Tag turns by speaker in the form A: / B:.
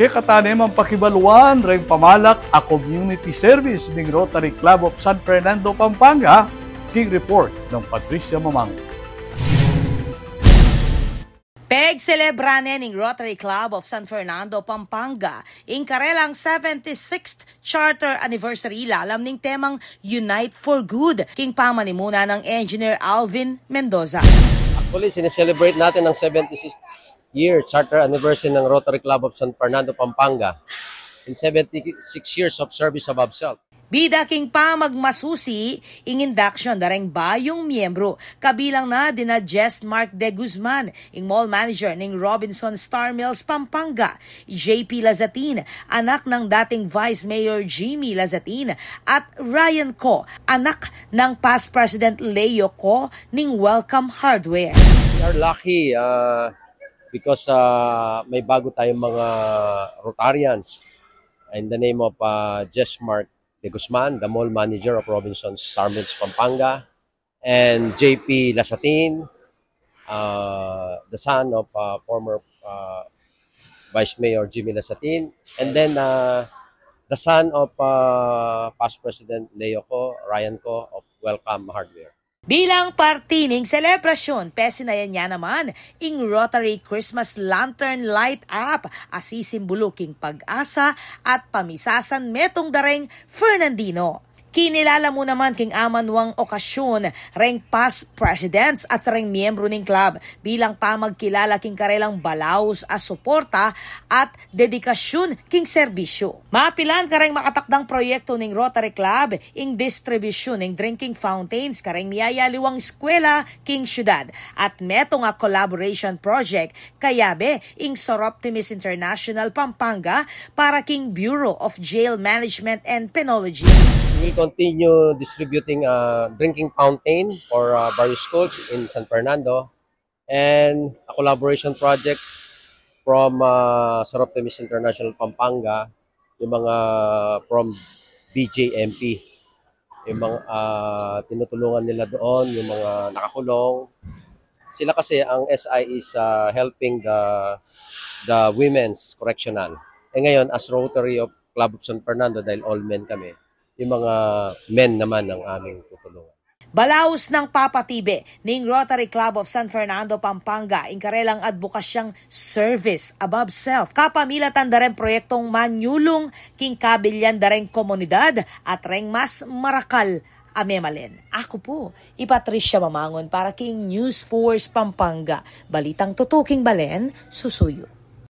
A: Kay katanim ang pakibaluan, ring pamalak a community service ng Rotary Club of San Fernando, Pampanga, king report ng Patricia Mamang.
B: Celebranen ng Rotary Club of San Fernando, Pampanga, in karelang 76th Charter Anniversary lalam ning temang Unite for Good, king pamanimuna ng Engineer Alvin Mendoza.
C: Actually, sineselebrate natin ang 76th year Charter Anniversary ng Rotary Club of San Fernando, Pampanga in 76 years of service above self.
B: Bida king pa magmasusi ing induction dareng bayong miyembro kabilang na dina Jess Mark De Guzman, ing mall manager ning Robinson Star Mills, Pampanga, JP Lazatin, anak ng dating Vice Mayor Jimmy Lazatin, at Ryan Co, anak ng past President Leo Co ning Welcome Hardware.
C: We are lucky because may bago tayong mga Rotarians in the name of Jess Mark De Guzman, the mall manager of Robinson Star Mills, Pampanga, and JP Lazatin, the son of former Vice Mayor Jimmy Lazatin, and then the son of past President Leo Co, Ryan Co of Welcome Hardware.
B: Bilang parte ning selebrasyon, pesinayan niya naman ing Rotary Christmas Lantern Light Up, asisimbolo king pag-asa at pamisasan metong dareng Fernandino. Kinilala mo naman king amanwang okasyon, reng past presidents at reng miyembro ning club bilang pamagkilala king karelang balaos as suporta at dedikasyon king serbisyo. Mapilan kareng makatakdang proyekto ning Rotary Club ing distribusyon ning drinking fountains kareng niyayaliwang eskwela king syudad at metong a collaboration project kayabe ing Soroptimis International, Pampanga para king Bureau of Jail Management and Penology.
C: We will continue distributing drinking fountain for various schools in San Fernando and a collaboration project from Soroptimis International, Pampanga, yung mga from BJMP, yung mga tinutulungan nila doon, yung mga nakakulong. Sila kasi ang SI is helping the women's correctional. Ngayon, as Rotary of Club of San Fernando, dahil all men kami, yung mga men naman ang aming tutulungan.
B: Balaos ng papatibe ning Rotary Club of San Fernando, Pampanga, ing karelang advokasyang service above self. Kapamilatan dareng proyektong manyulong king kabilyan dareng komunidad at reng mas marakal amemalen. Ako po, Patricia Mamangon para king News Force Pampanga. Balitang tutuking balen, susuyo.